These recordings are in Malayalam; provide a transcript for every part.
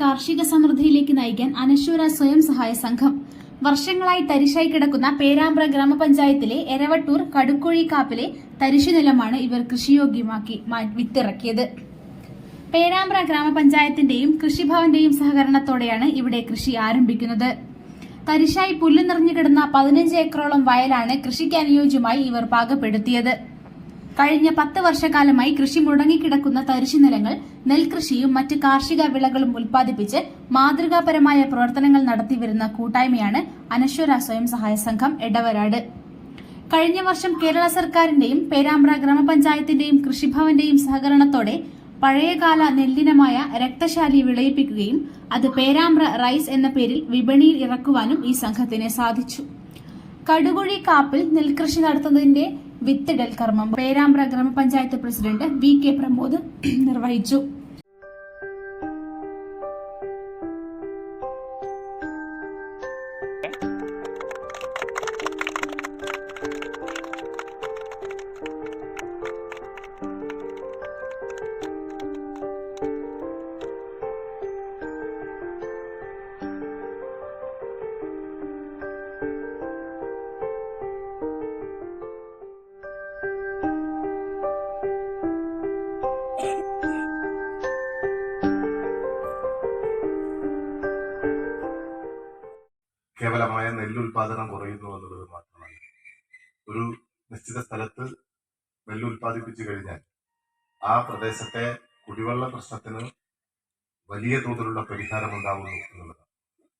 കാർഷിക സമൃദ്ധിയിലേക്ക് നയിക്കാൻ അനശ്വര സ്വയം സഹായ സംഘം. വർഷങ്ങളായി തരിശായി കിടക്കുന്ന പേരാമ്പ്ര ഗ്രാമപഞ്ചായത്തിലെ എരവട്ടൂർ കടുക്കുഴി കാപ്പിലെ തരിശുനിലമാണ് ഇവർ കൃഷിയോഗ്യമാക്കി വിത്തിറക്കിയത്. പേരാമ്പ്ര ഗ്രാമപഞ്ചായത്തിന്റെയും കൃഷിഭവന്റെയും സഹകരണത്തോടെയാണ് ഇവിടെ കൃഷി ആരംഭിക്കുന്നത്. തരിശായി പുല്ല് നിറഞ്ഞു കിടന്ന 15 ഏക്കറോളം വയലാണ് കൃഷിക്ക് അനുയോജ്യമായി ഇവർ പാകപ്പെടുത്തിയത്. കഴിഞ്ഞ 10 വർഷക്കാലമായി കൃഷി മുടങ്ങിക്കിടക്കുന്ന തരിശുനിലങ്ങൾ നെൽകൃഷിയും മറ്റ് കാർഷിക വിളകളും ഉൽപ്പാദിപ്പിച്ച് മാതൃകാപരമായ പ്രവർത്തനങ്ങൾ നടത്തിവരുന്ന കൂട്ടായ്മയാണ് അനശ്വര സ്വയം സഹായ സംഘം എടവരാട്. കഴിഞ്ഞ വർഷം കേരള സർക്കാരിന്റെയും പേരാമ്പ്ര ഗ്രാമപഞ്ചായത്തിന്റെയും കൃഷിഭവന്റെയും സഹകരണത്തോടെ പഴയകാല നെല്ലിനമായ രക്തശാലി വിളയിപ്പിക്കുകയും അത് പേരാമ്പ്ര റൈസ് എന്ന പേരിൽ വിപണിയിൽ ഇറക്കുവാനും ഈ സംഘത്തിന് സാധിച്ചു. കടുകുഴി കാപ്പിൽ നെൽകൃഷി നടത്തുന്നതിന്റെ വിത്തിടൽ കർമ്മം പേരാമ്പ്ര ഗ്രാമപഞ്ചായത്ത് പ്രസിഡന്റ് VK പ്രമോദ് നിർവഹിച്ചു. കേവലമായ നെല്ലുൽപാദനം കുറയുന്നു എന്നുള്ളത് മാത്രമല്ല, ഒരു നിശ്ചിത സ്ഥലത്ത് നെല്ല് ഉൽപ്പാദിപ്പിച്ചു കഴിഞ്ഞാൽ ആ പ്രദേശത്തെ കുടിവെള്ള പ്രശ്നത്തിന് വലിയ തോതിലുള്ള പരിഹാരം ഉണ്ടാവുന്നു എന്നുള്ളത്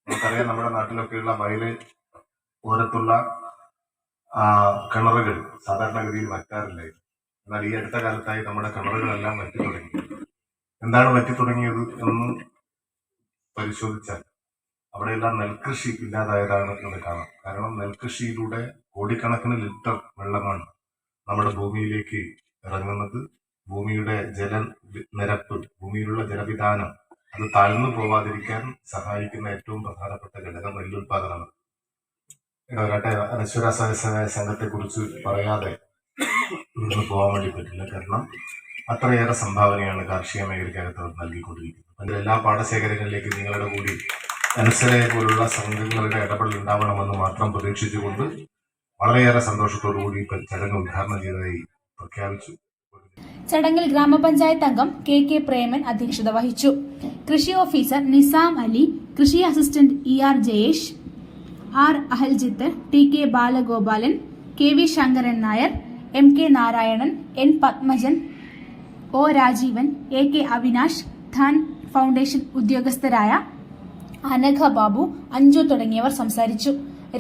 നമുക്കറിയാം. നമ്മുടെ നാട്ടിലൊക്കെയുള്ള വയല് ഓരത്തുള്ള കിണറുകൾ സാധാരണഗതിയിൽ വറ്റാറില്ലായിരുന്നു. എന്നാൽ ഈ അടുത്ത കാലത്തായി നമ്മുടെ കിണറുകളെല്ലാം വറ്റി തുടങ്ങി. എന്താണ് വറ്റി തുടങ്ങിയത് എന്ന് പരിശോധിച്ചാൽ അവിടെയെല്ലാം നെൽകൃഷി ഇല്ലാതായതാണ് എന്ന് കാണാം. കാരണം നെൽകൃഷിയിലൂടെ കോടിക്കണക്കിന് ലിറ്റർ വെള്ളമാണ് നമ്മുടെ ഭൂമിയിലേക്ക് ഇറങ്ങുന്നത്. ഭൂമിയുടെ ജലനിരപ്പ്, ഭൂമിയിലുള്ള ജലവിധാനം അത് താഴ്ന്നു പോവാതിരിക്കാൻ സഹായിക്കുന്ന ഏറ്റവും പ്രധാനപ്പെട്ട ഘടകം നെല്ലുൽപാദനമാണ്. ഇടവരാട്ടെ അനശ്വര സ്വയംസഹായ സംഘത്തെ കുറിച്ച് പറയാതെ ഇവിടുന്ന് പോകാൻ വേണ്ടി പറ്റില്ല. കാരണം അത്രയേറെ സംഭാവനയാണ് കാർഷിക മേഖലയ്ക്കകത്ത് നൽകിക്കൊണ്ടിരിക്കുന്നത്. അതിന്റെ എല്ലാ പാടശേഖരങ്ങളിലേക്ക് നിങ്ങളുടെ കൂടി അനശ്വരയെ പോലുള്ള സംഘങ്ങളുടെ ഇടപെടൽ ഉണ്ടാവണമെന്ന് മാത്രം പ്രതീക്ഷിച്ചുകൊണ്ട് വളരെയേറെ സന്തോഷത്തോടുകൂടി ചടങ്ങ് ഉദ്ഘാടനം ചെയ്തതായി പ്രഖ്യാപിച്ചു. ചടങ്ങിൽ ഗ്രാമപഞ്ചായത്ത് അംഗം KK പ്രേമൻ അധ്യക്ഷത വഹിച്ചു. കൃഷി ഓഫീസർ നിസാം അലി, കൃഷി assistant ER Jayesh, R Ahaljith, TK Balagopalan, KV Sankaran Nair, MK Narayanan, N Padmajan, O Rajeevan, AK Avinash, Dhan foundation ഉദ്യോഗസ്ഥരായ അനഘ ബാബു, അഞ്ജു തുടങ്ങിയവർ സംസാരിച്ചു.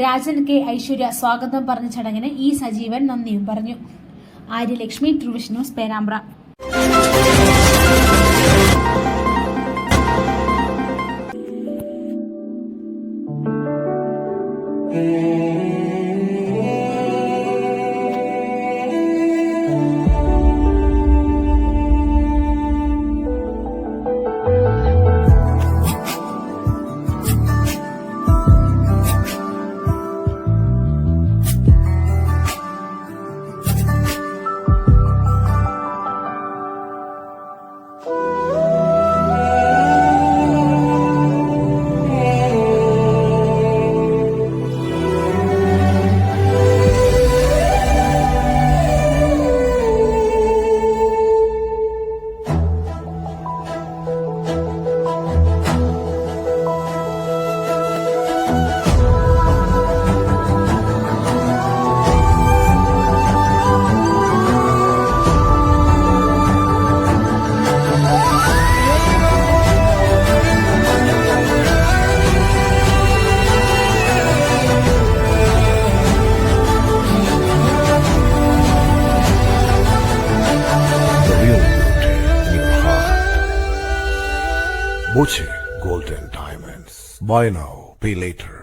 രാജൻ K ഐശ്വര്യ സ്വാഗതം പറഞ്ഞ ചടങ്ങിന് E സജീവൻ നന്ദിയും പറഞ്ഞു. Aryalakshmi, Truevision news, Perambra. Boche Gold and Diamonds. Buy now, pay later.